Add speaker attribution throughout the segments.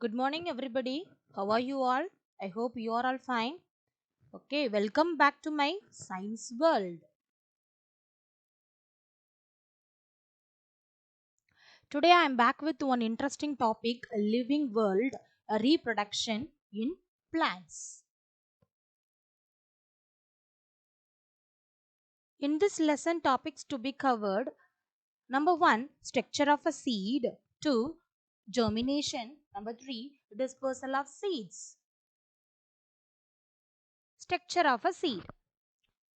Speaker 1: Good morning, everybody. How are you all? I hope you are all fine. Okay, welcome back to my science world. Today I am back with one interesting topic, a living world, a reproduction in plants. In this lesson, topics to be covered: number 1, structure of a seed; 2, germination; number 3, dispersal of seeds. Structure of a seed.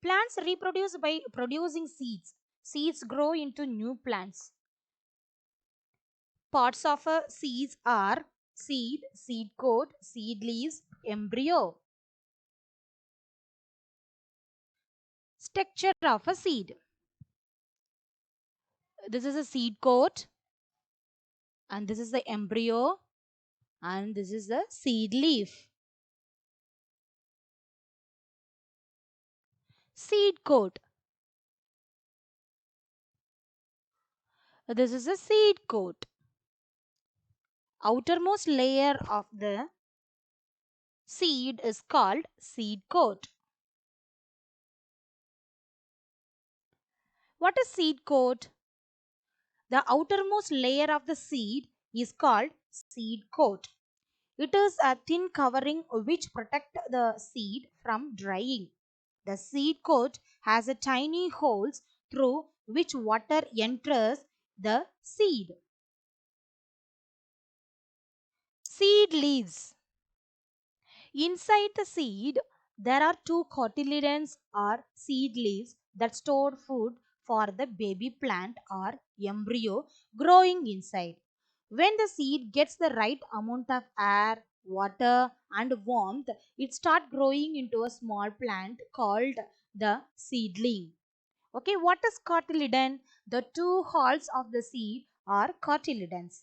Speaker 1: Plants reproduce by producing seeds. Seeds grow into new plants. Parts of a seed are seed, seed coat, seed leaves, embryo. Structure of a seed. This is a seed coat, and this is the embryo, and this is the seed leaf. Seed coat. This is a seed coat. Outermost layer of the seed is called seed coat. What is seed coat? The outermost layer of the seed is called seed coat. It is a thin covering which protects the seed from drying. The seed coat has a tiny holes through which water enters the seed. Seed leaves. Inside the seed, there are two cotyledons or seed leaves that store food for the baby plant or embryo growing inside. When the seed gets the right amount of air, water, and warmth, it starts growing into a small plant called the seedling. Okay, what is cotyledon? The two halls of the seed are cotyledons.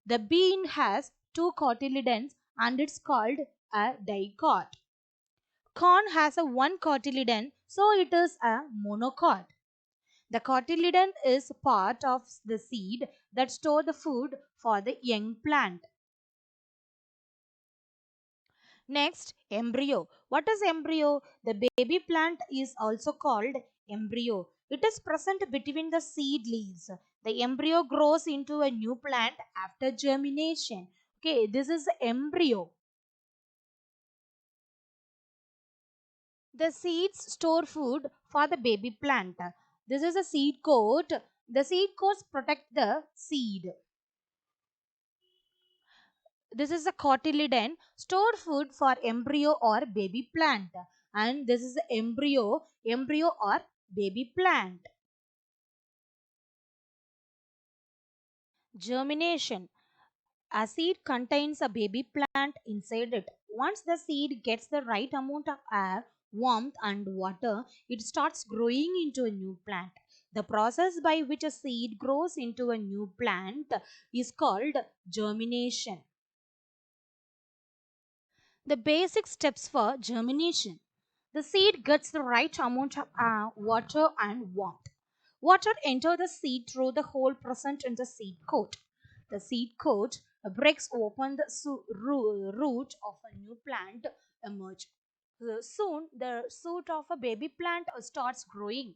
Speaker 1: The bean has two cotyledons and it's called a dicot. Corn has a one cotyledon, so it is a monocot. The cotyledon is part of the seed that store the food for the young plant. Next, embryo. What is embryo? The baby plant is also called embryo. It is present between the seed leaves. The embryo grows into a new plant after germination. Okay, this is embryo. The seeds store food for the baby plant. This is a seed coat. The seed coats protect the seed. This is a cotyledon, store food for embryo or baby plant. And this is the embryo or baby plant. Germination. A seed contains a baby plant inside it. Once the seed gets the right amount of air, warmth, and water, it starts growing into a new plant. The process by which a seed grows into a new plant is called germination. The basic steps for germination. The seed gets the right amount of air, water, and warmth. Water enters the seed through the hole present in the seed coat. The seed coat breaks open the root of a new plant emerge. Soon, the shoot of a baby plant starts growing.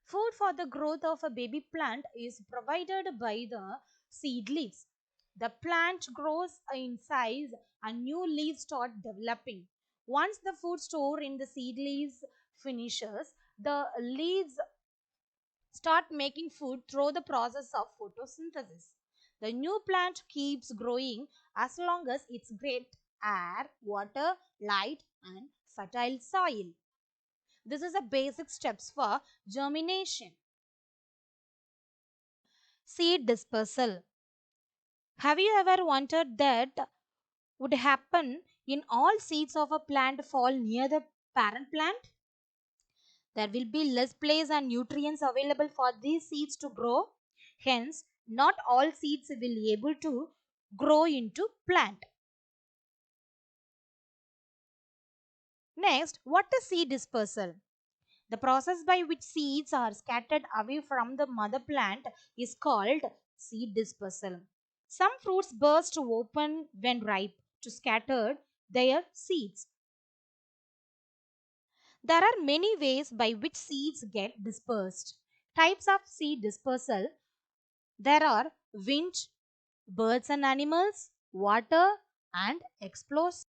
Speaker 1: Food for the growth of a baby plant is provided by the seed leaves. The plant grows in size and new leaves start developing. Once the food stored in the seed leaves finishes, the leaves start making food through the process of photosynthesis. The new plant keeps growing as long as it gets air, water, light, and fertile soil. This is the basic steps for germination. Seed dispersal. Have you ever wondered that would happen in all seeds of a plant fall near the parent plant? There will be less place and nutrients available for these seeds to grow. Hence, not all seeds will be able to grow into plant. Next, what is seed dispersal? The process by which seeds are scattered away from the mother plant is called seed dispersal. Some fruits burst open when ripe to scatter their seeds. There are many ways by which seeds get dispersed. Types of seed dispersal: there are wind, birds and animals, water, and explosives.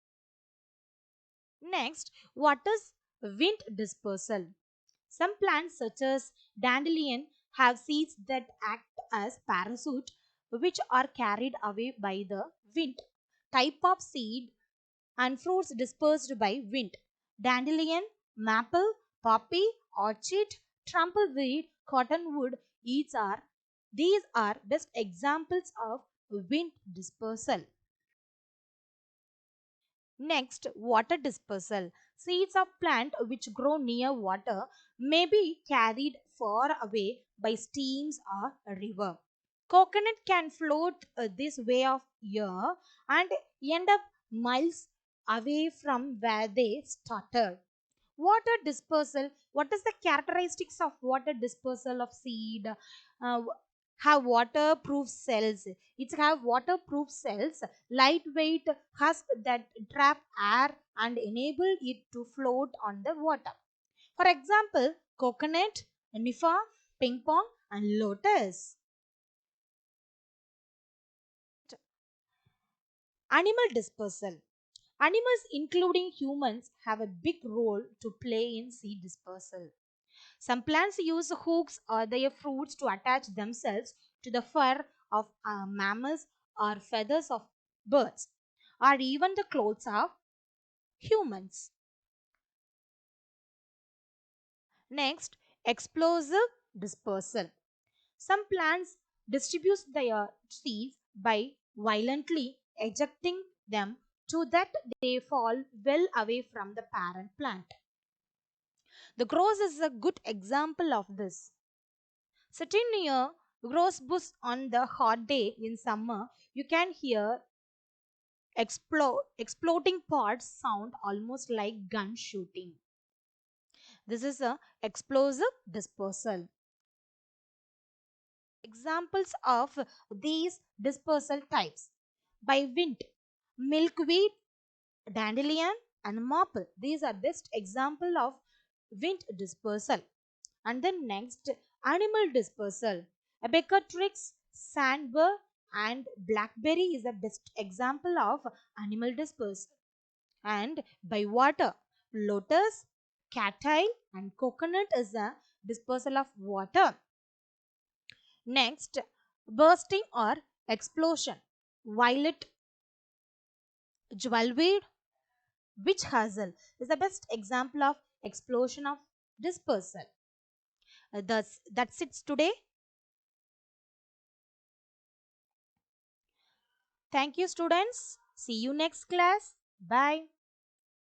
Speaker 1: Next, what is wind dispersal? Some plants, such as dandelion, have seeds that act as parachute, which are carried away by the wind. Type of seed and fruits dispersed by wind: dandelion, maple, poppy, orchid, trumpleweed, cottonwood. These are best examples of wind dispersal. Next, water dispersal. Seeds of plant which grow near water may be carried far away by streams or a river. Coconut can float this way of air and end up miles away from where they started. Water dispersal: what is the characteristics of water dispersal of seed? Have waterproof cells. It have waterproof cells, lightweight husk that trap air and enable it to float on the water. For example, coconut, nifa, ping pong, and lotus. Animal dispersal: animals, including humans, have a big role to play in seed dispersal. Some plants use hooks or their fruits to attach themselves to the fur of mammals or feathers of birds, or even the clothes of humans. Next, explosive dispersal. Some plants distribute their seeds by violently ejecting them so that they fall well away from the parent plant. The grouse is a good example of this. Sitting near rose bush on the hot day in summer, you can hear exploding pods sound almost like gun shooting. This is a explosive dispersal. Examples of these dispersal types: by wind, milkweed, dandelion, and maple. These are best example of wind dispersal. And then next, animal dispersal. A Becatrix, sandbur, and blackberry is the best example of animal dispersal. And by water, lotus, cattail, and coconut is a dispersal of water. Next, bursting or explosion. Violet, jewelweed, witch hazel is the best example of explosion of dispersal. That's it today. Thank you, students. See you next class. Bye.